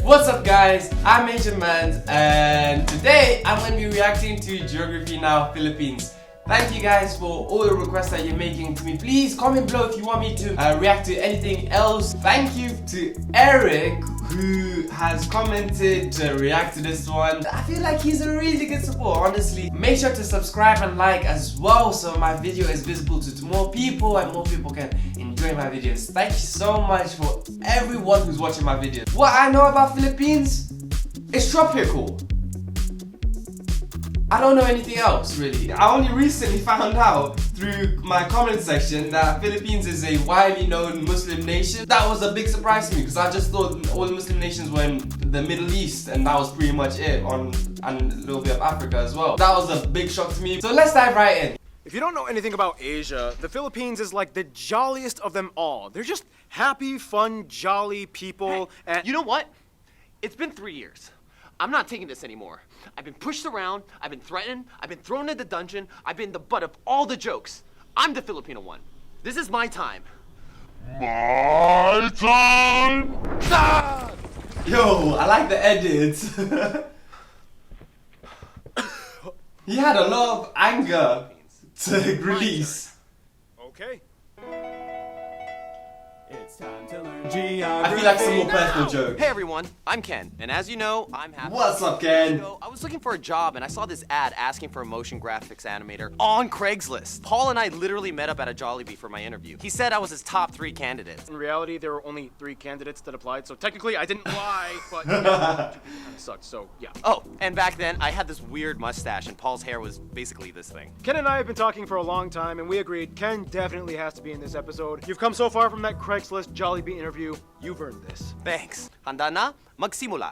What's up guys, I'm Asian Man and today I'm going to be reacting to Geography Now Philippines. Thank you guys for all the requests that you're making to me. Please comment below if you want me to react to anything else. Thank you to Eric who has commented to react to this one. I feel like he's a really good support, honestly. Make sure to subscribe and like as well so my video is visible to more people and more people can enjoy my videos. Thank you so much for everyone who's watching my videos. What I know about Philippines is tropical. I don't know anything else really. I only recently found out through my comment section that Philippines is a widely known Muslim nation. That was a big surprise to me because I just thought all the Muslim nations were in the Middle East and that was pretty much it, and a little bit of Africa as well. That was a big shock to me. So let's dive right in. If you don't know anything about Asia, the Philippines is like the jolliest of them all. They're just happy, fun, jolly people. And you know what? It's been 3 years. I'm not taking this anymore. I've been pushed around, I've been threatened, I've been thrown in the dungeon, I've been the butt of all the jokes. I'm the Filipino one. This is my time. My time! Ah! Yo, I like the edits. He had a lot of anger to release. okay. It's time to learn geography. I feel like some more personal joke. Hey everyone, I'm Ken, and as you know, I'm happy. What's up, Ken? So, I was looking for a job and I saw this ad asking for a motion graphics animator on Craigslist. Paul and I literally met up at a Jollibee for my interview. He said I was his top 3 candidates. In reality, there were only 3 candidates that applied, so technically I didn't lie, but yeah, kind of sucked, so yeah. Oh, and back then I had this weird mustache and Paul's hair was basically this thing. Ken and I have been talking for a long time, and we agreed Ken definitely has to be in this episode. You've come so far from that Craigslist Jollibee interview, you've earned this. Thanks. Handa na? Magsimula.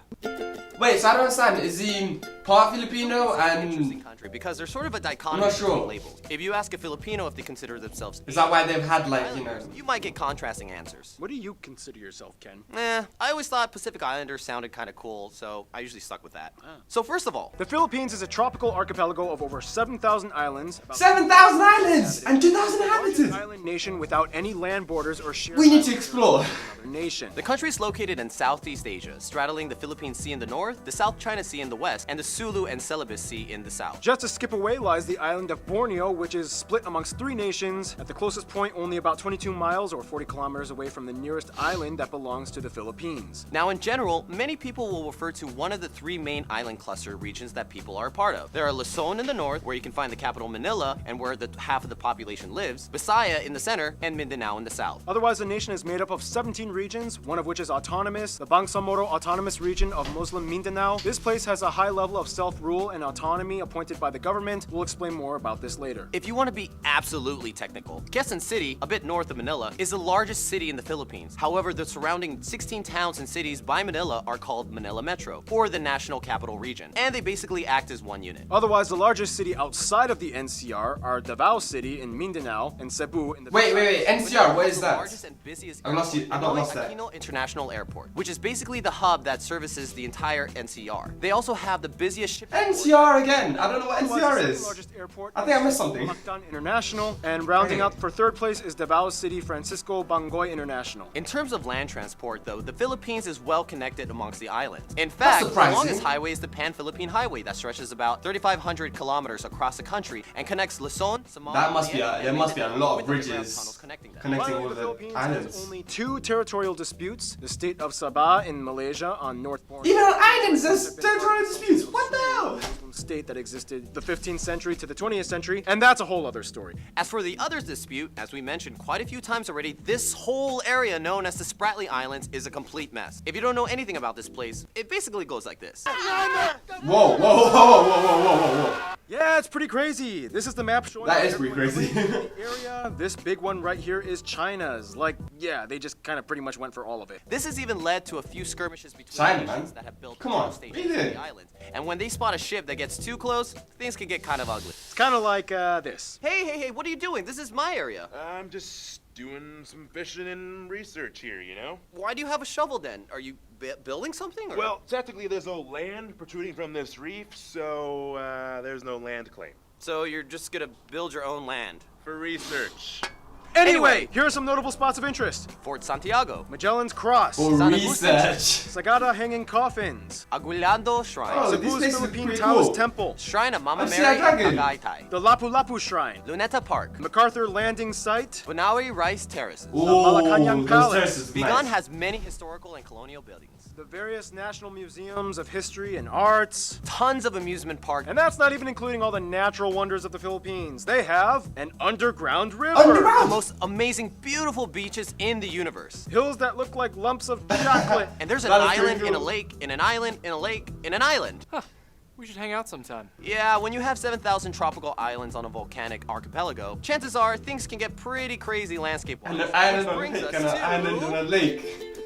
Wait, so I don't understand. Is he part Filipino Interesting and... country because there's sort of a dichotomy I'm not sure. between labels. If you ask a Filipino if they consider themselves Is that why they've had like, you know... Islanders, you might get contrasting answers. What do you consider yourself, Ken? I always thought Pacific Islanders sounded kind of cool, so I usually stuck with that. So first of all, The Philippines is a tropical archipelago of over 7,000 islands. About 7,000 islands and 2,000 the largest inhabitants! island nation without any land borders or shared We need to islands explore. with another nation. the country is located in Southeast Asia, straddling the Philippine Sea in the north, the South China Sea in the west, and the Sulu and Celebes Sea in the south. Just to skip away lies the island of Borneo, which is split amongst 3 nations, at the closest point only about 22 miles or 40 kilometers away from the nearest island that belongs to the Philippines. Now, in general, many people will refer to one of the 3 main island cluster regions that people are a part of. There are Luzon in the north, where you can find the capital Manila and where the half of the population lives, Visaya in the center, and Mindanao in the south. Otherwise, the nation is made up of 17 regions, one of which is autonomous, the Bangsamoro Autonomous Region of Muslim Mindanao. This place has a high level of self-rule and autonomy appointed by the government. We'll explain more about this later. If you want to be absolutely technical, Quezon City, a bit north of Manila, is the largest city in the Philippines. However, the surrounding 16 towns and cities by Manila are called Manila Metro, or the National Capital Region, and they basically act as one unit. Otherwise, the largest city outside of the NCR are Davao City in Mindanao and Cebu in the Wait, NCR, what is The that? largest and busiest I lost you- I don't Ninoy lost that. Aquino International Airport, which is basically the hub that services the entire NCR. They also have the busiest shipping port. NCR again! I don't know what Otherwise, NCR the second is. largest airport I think I is missed something. Mactan International, and rounding Okay. out for 3rd place is Davao City Francisco Bangoy International. In terms of land transport, though, the Philippines is well connected amongst the islands. In fact, the surprising. longest highway is the Pan-Philippine Highway that stretches about 3,500 kilometers across the country and connects Luzon, Samar, That must be Lian, a- and there must be a Mindanao lot of with underground bridges tunnels connecting them. connecting Finally, all the the Philippines islands. has only 2 territorial disputes: the state of Sabah in Malaysia on North Borneo. Even on islands, there's territorial disputes. What the hell? State that existed the 15th century to the 20th century, and that's a whole other story. As for the others dispute, as we mentioned quite a few times already, this whole area known as the Spratly Islands is a complete mess. If you don't know anything about this place, it basically goes like this. Whoa. Yeah, it's pretty crazy. This is the map showing That how is pretty everyone crazy. agrees on the area. This big one right here is China's. Like, yeah, they just kind of pretty much went for all of it. This has even led to a few skirmishes between China, nations man. that have built Come on, stations what are you on doing? the islands. And when they spot a ship that gets too close, things can get kind of ugly. It's kind of like this. Hey, what are you doing? This is my area. I'm just doing some fishing and research here, you know? Why do you have a shovel then? Are you building something? Or? Well, technically there's no land protruding from this reef, so there's no land claim. So you're just gonna build your own land. For research. Anyway, here are some notable spots of interest. Fort Santiago, Magellan's Cross, For Sana research. Sagada Hanging Coffins, Aguilando Shrine, Oh, this Cebu's place is Philippine pretty Taoist cool. Temple, Shrine of Mama I see Mary a dragon. and Tagaytay, the Lapu-Lapu Shrine, Luneta Park, MacArthur Landing Site, Bunawi Rice Terraces. Ooh, Malacanang those Palace. terraces, Bigan nice. has many historical and colonial buildings, the various national museums of history and arts, tons of amusement parks, and that's not even including all the natural wonders of the Philippines. They have an underground river, the Underground. most amazing, beautiful beaches in the universe. hills that look like lumps of chocolate, And there's an That is island pretty in a cool. lake, in an island, in a lake, in an island. We should hang out sometime. Yeah, when you have 7,000 tropical islands on a volcanic archipelago, chances are things can get pretty crazy landscape-wise. And an island Which on a brings lake us and an to island on a lake.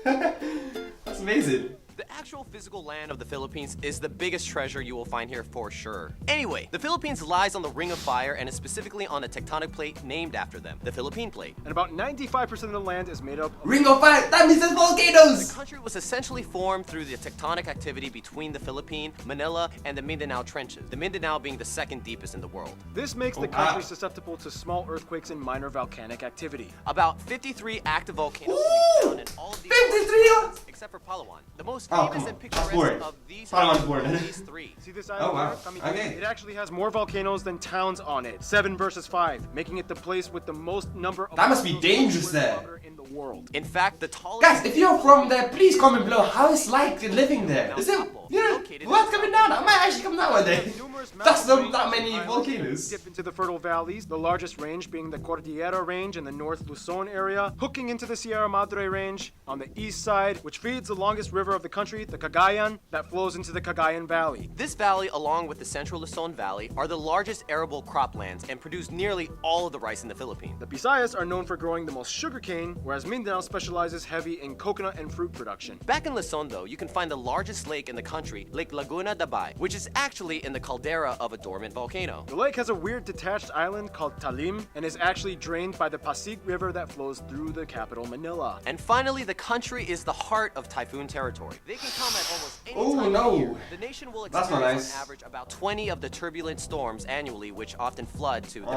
That's amazing. the actual physical land of the Philippines is the biggest treasure you will find here for sure. Anyway, the Philippines lies on the Ring of Fire and is specifically on a tectonic plate named after them, the Philippine Plate. and about 95% of the land is made up of Ring of Fire. That means there's The volcanoes. country was essentially formed through the tectonic activity between the Philippine, Manila, and the Mindanao Trenches, the Mindanao being the second deepest in the world. This makes the Oh, wow. country susceptible to small earthquakes and minor volcanic activity. About 53 active volcanoes Ooh, can be found in all of these 53 islands, except for Palawan. The most Oh, famous come and on. picturesque That's boring. of these Palawan's islands boring. are these three. See this Oh, island wow. here? Kami- Okay. It actually has more volcanoes than towns on it. 7 versus 5, making it the place with the most number of That must be volcanoes per dangerous square there. kilometer in the world. In fact, the tallest... Guys, if you're from there, please comment below how it's like living there. Is it, you know, what's coming down? I might actually come down one day. Numerous That's mountain not that ranges many and islands volcanoes. dip into the fertile valleys, the largest range being the Cordillera Range in the North Luzon area, hooking into the Sierra Madre Range on the east side, which feeds the longest river of the country, the Cagayan, that flows into the Cagayan Valley. This valley, along with the central Luzon Valley, are the largest arable croplands and produce nearly all of the rice in the Philippines. The Visayas are known for growing the most sugarcane, whereas Mindanao specializes heavy in coconut and fruit production. Back in Luzon, though, you can find the largest lake in the country, Lake Laguna Dabay, which is actually in the caldera of a dormant volcano. The lake has a weird detached island called Talim and is actually drained by the Pasig River that flows through the capital, Manila. And finally, the country is the heart of typhoon territory. They can come at almost any Oh, time no. of year. The nation will That's not experience nice. on average about 20 of the turbulent storms annually, which often flood to their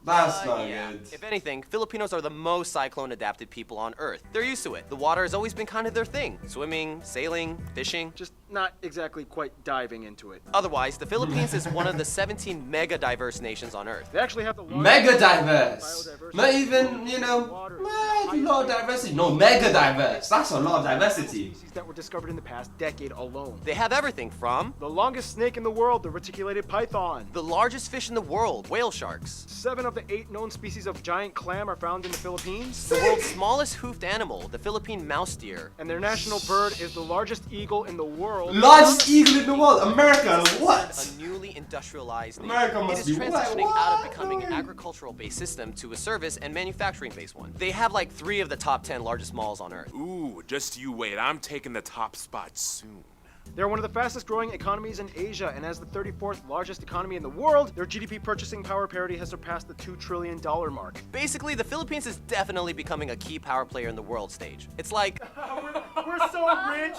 That's not yeah. good. If anything, Filipinos are the most cyclone-adapted people on Earth. They're used to it. The water has always been kind of their thing. Swimming, sailing, fishing. Just not exactly quite diving into it. Otherwise, the Philippines is one of the 17 mega-diverse nations on Earth. They actually have the largest Mega diverse. biodiversity, Not even, you know, a lot of diversity. No, mega diverse. That's a lot of diversity. species that were discovered in the past decade alone. They have everything from The longest snake in the world, the reticulated python. the largest fish in the world, whale sharks, 7 of the 8 known species of giant clam are found in the Philippines. the world's smallest hoofed animal, the Philippine mouse deer, And their national bird is the largest eagle in the world. Largest eagle in the world. America. What? a newly industrialized nation. America It must is be transitioning what? out of becoming an agricultural-based system to a service and manufacturing-based one. They have like 3 of the top 10 largest malls on Earth. Ooh, just you wait. I'm taking the top spot soon. They're one of the fastest growing economies in Asia, and as the 34th largest economy in the world, their GDP purchasing power parity has surpassed the $2 trillion mark. Basically, the Philippines is definitely becoming a key power player in the world stage. It's like, We're so rich!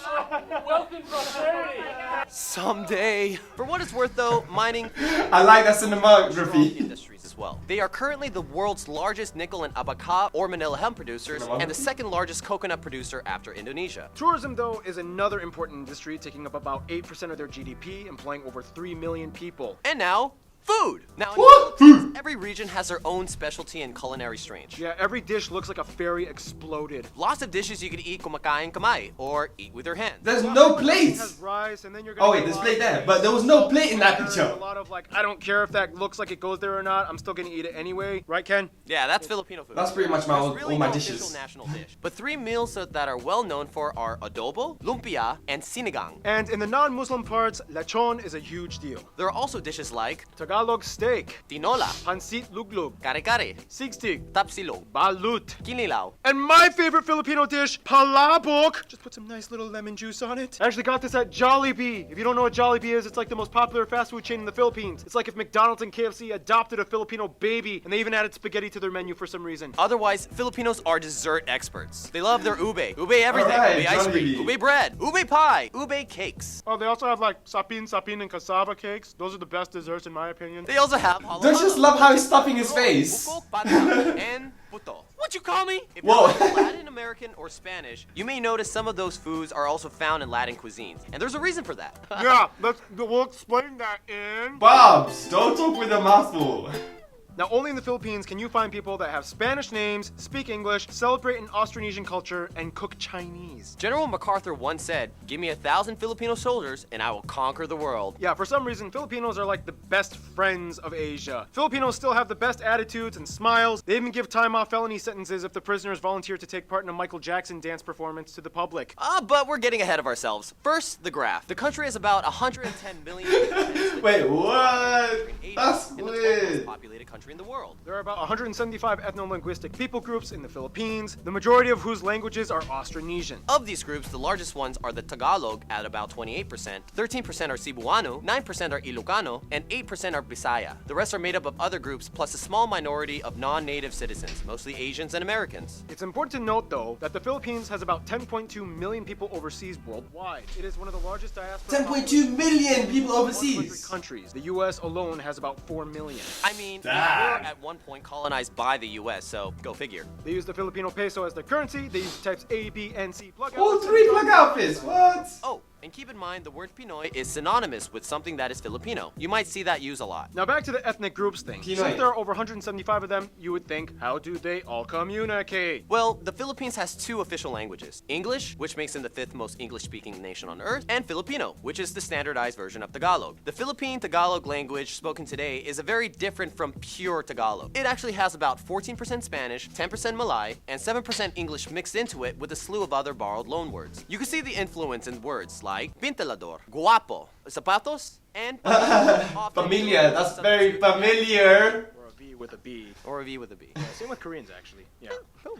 someday. For what it's worth though, mining I like that strong cinematography. industries as well. They are currently the world's largest nickel and abaca or Manila hemp producers and the second largest coconut producer after Indonesia. Tourism, though, is another important industry, taking up about 8% of their GDP, employing over 3 million people. And now, food. Now, in What? the Philippines, every region has their own specialty and culinary strange. Yeah, every dish looks like a fairy exploded. Lots of dishes you could eat kumakain kamay or eat with your hands. There's no It plate. has rice, and then you're gonna Oh wait, get there's a lot plate of there, rice, but there was no plate in that there's picture. A lot of like, I don't care if that looks like it goes there or not. I'm still gonna eat it anyway, right, Ken? Yeah, that's Filipino food. That's pretty much There's all really my no dishes. official national dish. But 3 meals that are well known for are adobo, lumpia, and sinigang. And in the non-Muslim parts, lechon is a huge deal. There are also dishes like Tagalog steak, tinola, pansit luglug, kare-kare, sigsig, tapsilog, balut, kinilaw, and my favorite Filipino dish, palabok. Just put some nice little lemon juice on it. I actually got this at Jollibee. If you don't know what Jollibee is, it's like the most popular fast food chain in the Philippines. It's like if McDonald's and KFC adopted a Filipino baby, and they even added spaghetti to their menu for some reason. Otherwise, Filipinos are dessert experts. They love their ube. Ube everything. Alright, Ube ice cream. Jollibee. Ube bread. Ube pie. Ube cakes. Oh, they also have like sapin, and cassava cakes. Those are the best desserts in my opinion. opinion. They also have halo Don't you just love how he's stuffing his face? Buko, pata, and puto. What you call me? If Whoa. you're Latin American or Spanish, you may notice some of those foods are also found in Latin cuisines, and there's a reason for that. Yeah, we'll explain that in... Bobs, don't talk with a mouthful. Now, only in the Philippines can you find people that have Spanish names, speak English, celebrate an Austronesian culture, and cook Chinese. General MacArthur once said, "Give me 1,000 Filipino soldiers, and I will conquer the world." Yeah, for some reason, Filipinos are like the best friends of Asia. Filipinos still have the best attitudes and smiles. They even give time off felony sentences if the prisoners volunteer to take part in a Michael Jackson dance performance to the public. But we're getting ahead of ourselves. First, the graph. The country has about 110 million inhabitants. Wait, what? Asia That's and the 12th most weird. populated country in the world. There are about 175 ethno-linguistic people groups in the Philippines, the majority of whose languages are Austronesian. Of these groups, the largest ones are the Tagalog at about 28%, 13% are Cebuano, 9% are Ilocano, and 8% are Bisaya. The rest are made up of other groups plus a small minority of non-native citizens, mostly Asians and Americans. It's important to note, though, that the Philippines has about 10.2 million people overseas worldwide. It is one of the largest diaspora 10.2 million people 100 overseas. countries. The U.S. alone has about 4 million. I mean, we were Damn. at one point colonized by the US, so go figure. They use the Filipino peso as their currency. They use types A, B, and C plug All outlets. 3 plug outfits, what? Oh, and keep in mind the word Pinoy is synonymous with something that is Filipino. You might see that used a lot. Now back to the ethnic groups thing. Pinoy. Since there are over 175 of them, you would think, how do they all communicate? Well, the Philippines has 2 official languages. English, which makes them the 5th most English-speaking nation on earth, and Filipino, which is the standardized version of Tagalog. The Philippine Tagalog language spoken today is a very different from pure Tagalog. It actually has about 14% Spanish, 10% Malay, and 7% English mixed into it with a slew of other borrowed loanwords. You can see the influence in words like pintelador, guapo, zapatos, and often Familiar, that's very familiar. Or a V with a B. or a V with a B. Same with Koreans, actually. Yeah.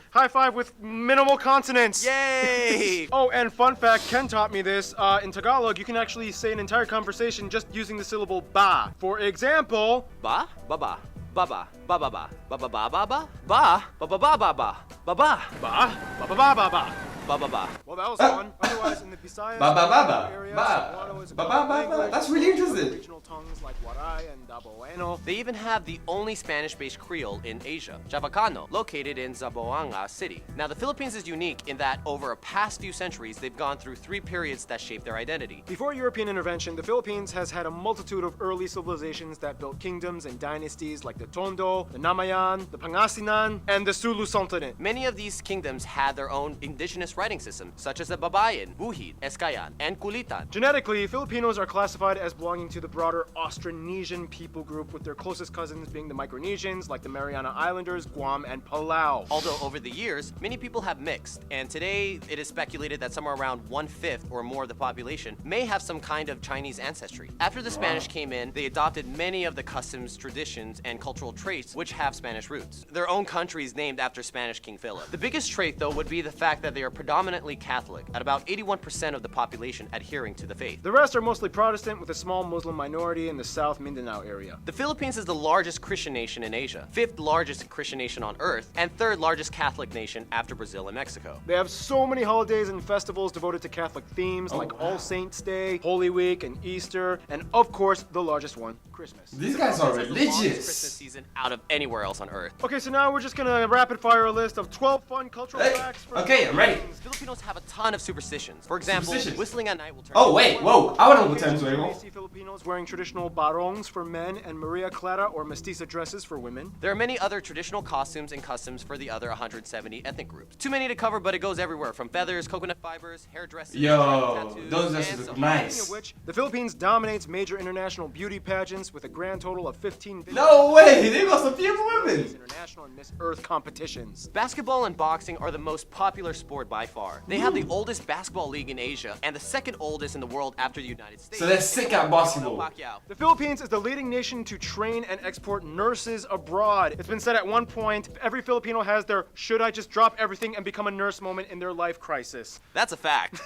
High five with minimal consonants. Yay! Oh, and fun fact, Ken taught me this. In Tagalog, you can actually say an entire conversation just using the syllable ba. For example, Ba, ba ba, ba ba, ba ba ba, ba ba ba ba ba, ba ba ba ba ba ba, ba ba, ba, ba ba ba ba ba. ba ba ba. Well, that was fun. Otherwise, in the Visayas Ba ba ba ba. area, Ba. Cebuano is a Ba ba common ba ba. language. That's really interesting. Regional tongues like Waray and Daboeno. They even have the only Spanish-based Creole in Asia, Chavacano, located in Zamboanga City. Now, the Philippines is unique in that over a past few centuries, they've gone through 3 periods that shape their identity. Before European intervention, the Philippines has had a multitude of early civilizations that built kingdoms and dynasties like the Tondo, the Namayan, the Pangasinan, and the Sulu Sultanate. Many of these kingdoms had their own indigenous writing system, such as the Babayan, Buhid, Eskayan, and Kulitan. Genetically, Filipinos are classified as belonging to the broader Austronesian people group, with their closest cousins being the Micronesians, like the Mariana Islanders, Guam, and Palau. Although over the years, many people have mixed, and today it is speculated that somewhere around 1/5 or more of the population may have some kind of Chinese ancestry. After the Spanish came in, they adopted many of the customs, traditions, and cultural traits which have Spanish roots. Their own country is named after Spanish King Philip. The biggest trait, though, would be the fact that they are predominantly Catholic, at about 81% of the population adhering to the faith. The rest are mostly Protestant, with a small Muslim minority in the South Mindanao area. The Philippines is the largest Christian nation in Asia, 5th largest Christian nation on earth, and 3rd largest Catholic nation after Brazil and Mexico. They have so many holidays and festivals devoted to Catholic themes, like wow. All Saints Day, Holy Week, and Easter, and of course, the largest one, Christmas. These guys are It's the longest Christmas religious. season out of anywhere else on earth. Okay, so now we're just gonna rapid fire a list of 12 fun cultural Hey, facts for okay, I'm ready. Filipinos have a ton of superstitions. For example, Superstitions? whistling at night will turn. Oh wait, whoa! I want to go Occasionally, to you may anymore. see Filipinos wearing traditional barongs for men and Maria Clara or mestiza dresses for women. There are many other traditional costumes and customs for the other 170 ethnic groups. Too many to cover, but it goes everywhere from feathers, coconut fibers, hairdresses, Yo, tattoos, those and dresses so look on. nice. Speaking of which, the Philippines dominates major international beauty pageants with a grand total of 15 No way! They got some beautiful women. international and Miss Earth competitions. Basketball and boxing are the most popular sport by far. They have the oldest basketball league in Asia and the 2nd oldest in the world after the United States. So they're sick at basketball. Pacquiao. The Philippines is the leading nation to train and export nurses abroad. It's been said at one point, every Filipino has their should I just drop everything and become a nurse moment in their life crisis. That's a fact.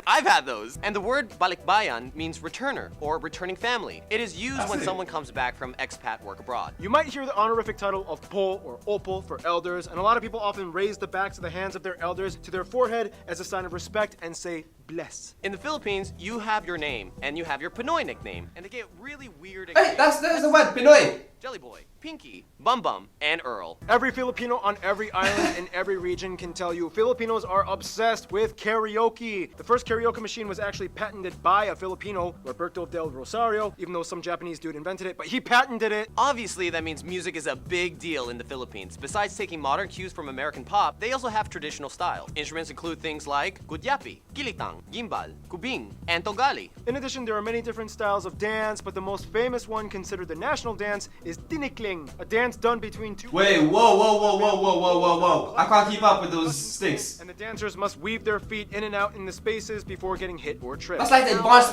I've had those. And the word balikbayan means returner or returning family. It is used That's when it. someone comes back from expat work abroad. You might hear the honorific title of po or opal for elders, and a lot of people often raise the backs of the hands of their elders to their forehead as a sign of respect and say bless. In the Philippines, you have your name and you have your Pinoy nickname, and they get really weird. Hey, that's the word, Pinoy. Jelly Boy, Pinky, Bum Bum, and Earl. Every Filipino on every island in every region can tell you Filipinos are obsessed with karaoke. The first karaoke machine was actually patented by a Filipino, Roberto del Rosario, even though some Japanese dude invented it, but he patented it. Obviously, that means music is a big deal in the Philippines. Besides taking modern cues from American pop, they also have traditional styles. Instruments include things like gudyapi, gilitang, gimbal, kubing, and tonggali. In addition, there are many different styles of dance, but the most famous one considered the national dance is tinikling, a dance done between two. Wait, whoa. I can't keep up with those sticks. And the dancers must weave their feet in and out in the spaces before getting hit or tripped. That's like the advanced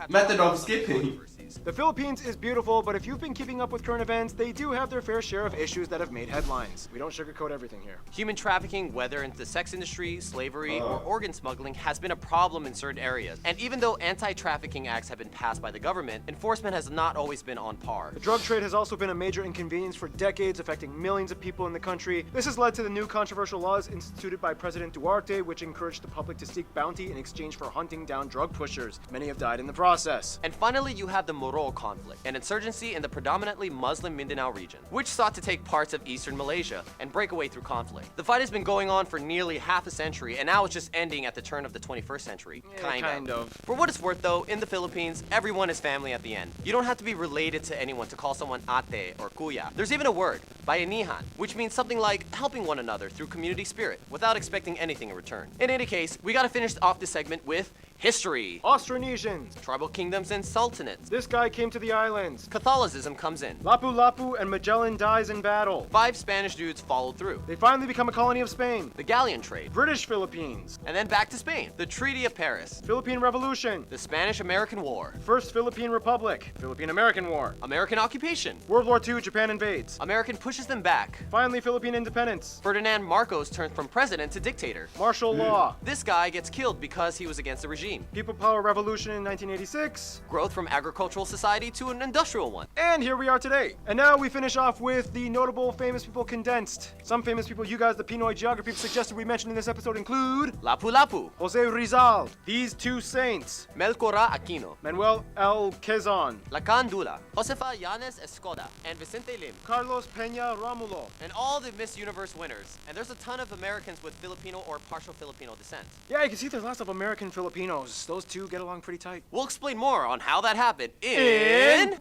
method of skipping. The Philippines is beautiful, but if you've been keeping up with current events, they do have their fair share of issues that have made headlines. We don't sugarcoat everything here. Human trafficking, whether in the sex industry, slavery, or organ smuggling, has been a problem in certain areas. And even though anti-trafficking acts have been passed by the government, enforcement has not always been on par. The drug trade has also been a major inconvenience for decades, affecting millions of people in the country. This has led to the new controversial laws instituted by President Duarte, which encouraged the public to seek bounty in exchange for hunting down drug pushers. Many have died in the process. And finally, you have the Moro conflict, an insurgency in the predominantly Muslim Mindanao region, which sought to take parts of eastern Malaysia and break away through conflict. The fight has been going on for nearly half a century, and now it's just ending at the turn of the 21st century. Kind of. For what it's worth though, in the Philippines, everyone is family at the end. You don't have to be related to anyone to call someone ate or kuya. There's even a word, bayanihan, which means something like helping one another through community spirit, without expecting anything in return. In any case, we gotta finish off this segment with history. Austronesians. Tribal kingdoms and sultanates. This guy came to the islands. Catholicism comes in. Lapu-Lapu and Magellan dies in battle. 5 Spanish dudes followed through. They finally become a colony of Spain. The galleon trade. British Philippines. And then back to Spain. The Treaty of Paris. Philippine Revolution. The Spanish-American War. First Philippine Republic. Philippine-American War. American occupation. World War II, Japan invades. American pushes them back. Finally, Philippine independence. Ferdinand Marcos turns from president to dictator. Martial law. This guy gets killed because he was against the regime. People Power Revolution in 1986. Growth from agricultural society to an industrial one. And here we are today. And now we finish off with the notable famous people condensed. Some famous people you guys, the Pinoy geography suggested we mention in this episode include Lapu-Lapu. Jose Rizal, these two saints, Melchora Aquino. Manuel L. Quezon, Lacan Dula. Josefa Yanes Escoda. And Vicente Lim. Carlos Peña Romulo. And all the Miss Universe winners. And there's a ton of Americans with Filipino or partial Filipino descent. Yeah, you can see there's lots of American Filipinos. Those two get along pretty tight. We'll explain more on how that happened in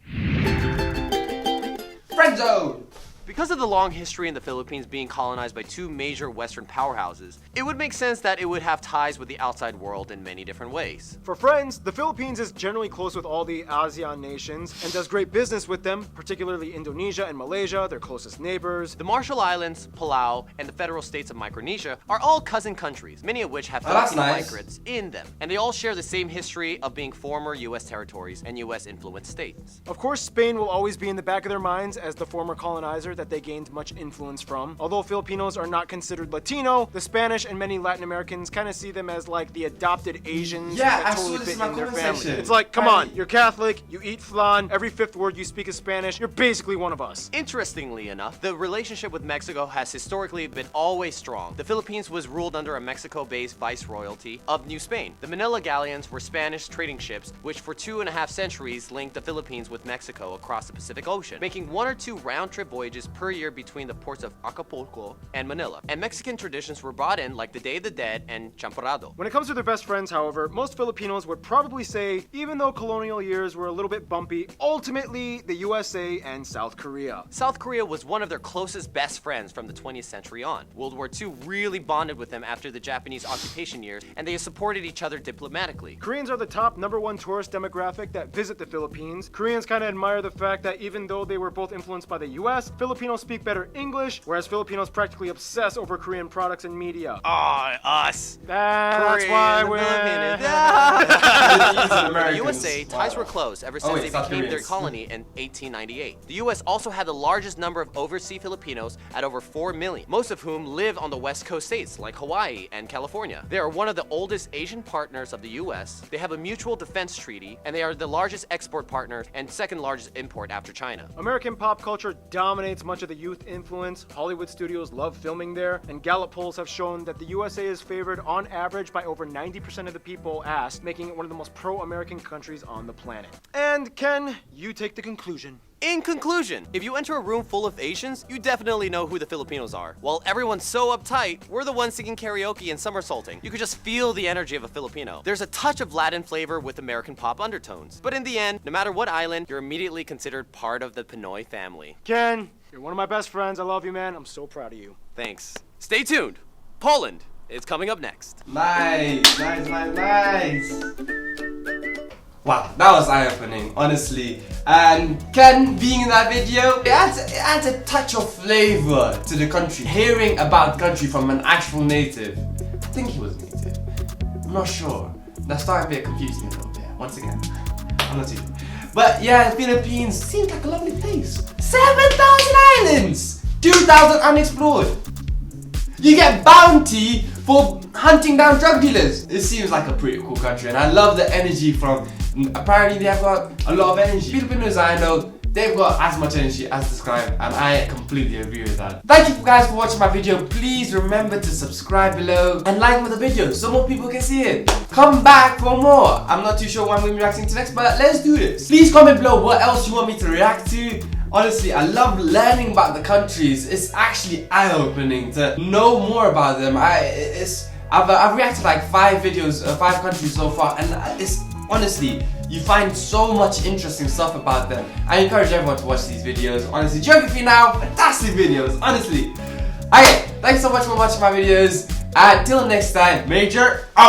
Friend Zone. Because of the long history in the Philippines being colonized by 2 major Western powerhouses, it would make sense that it would have ties with the outside world in many different ways. For friends, the Philippines is generally close with all the ASEAN nations and does great business with them, particularly Indonesia and Malaysia, their closest neighbors. The Marshall Islands, Palau, and the federal states of Micronesia are all cousin countries, many of which have that's Filipino nice. migrants in them, and they all share the same history of being former U.S. territories and U.S.-influenced states. Of course, Spain will always be in the back of their minds as the former colonizer that they gained much influence from. Although Filipinos are not considered Latino, the Spanish and many Latin Americans kind of see them as like the adopted Asians Yeah, that I saw totally this fit in my in their comment family. section. It's like, come on, you're Catholic, you eat flan, every 5th word you speak is Spanish, you're basically one of us. Interestingly enough, the relationship with Mexico has historically been always strong. The Philippines was ruled under a Mexico-based viceroyalty of New Spain. The Manila galleons were Spanish trading ships, which for 2.5 centuries linked the Philippines with Mexico across the Pacific Ocean, making 1 or 2 round-trip voyages per year between the ports of Acapulco and Manila. And Mexican traditions were brought in like the Day of the Dead and Champorado. When it comes to their best friends, however, most Filipinos would probably say, even though colonial years were a little bit bumpy, ultimately the USA and South Korea. South Korea was one of their closest best friends from the 20th century on. World War II really bonded with them after the Japanese occupation years, and they supported each other diplomatically. Koreans are the top #1 tourist demographic that visit the Philippines. Koreans kind of admire the fact that even though they were both influenced by the US, Filipinos speak better English, whereas Filipinos practically obsess over Korean products and media. Ah, us. That's Korean why and we're... Filipino. The USA, ties were close ever since they South became their Koreans. colony in 1898. The US also had the largest number of overseas Filipinos at over 4 million, most of whom live on the West Coast states like Hawaii and California. They are one of the oldest Asian partners of the US. They have a mutual defense treaty, and they are the largest export partner and second largest import after China. American pop culture dominates much of the youth influence. Hollywood studios love filming there, and Gallup polls have shown that the USA is favored on average by over 90% of the people asked, making it one of the most pro-American countries on the planet. And Ken, you take the conclusion. In conclusion, if you enter a room full of Asians, you definitely know who the Filipinos are. While everyone's so uptight, we're the ones singing karaoke and somersaulting. You could just feel the energy of a Filipino. There's a touch of Latin flavor with American pop undertones. But in the end, no matter what island, you're immediately considered part of the Pinoy family. Ken, you're one of my best friends. I love you, man. I'm so proud of you. Thanks. Stay tuned. Poland is coming up next. Nice. Wow, that was eye-opening, honestly. And Ken being in that video, it adds a touch of flavor to the country. Hearing about the country from an actual native. I think he was native. I'm not sure. That's starting to confuse me a little bit. Once again, I'm not too sure. But yeah, the Philippines seems like a lovely place. 7,000 islands! 2,000 unexplored. You get bounty for hunting down drug dealers. It seems like a pretty cool country, and I love the energy from. Apparently, they have got a lot of energy. Filipinos I know, they've got as much energy as described, and I completely agree with that. Thank you guys for watching my video. Please remember to subscribe below and like the video so more people can see it. Come back for more. I'm not too sure what I'm going to be reacting to next, but let's do this. Please comment below what else you want me to react to. Honestly, I love learning about the countries. It's actually eye-opening to know more about them. I've reacted like 5 videos, 5 countries so far, and it's honestly, you find so much interesting stuff about them. I encourage everyone to watch these videos. Honestly, Geography Now, fantastic videos, honestly. Okay, thanks so much for watching my videos. Until next time, Major out.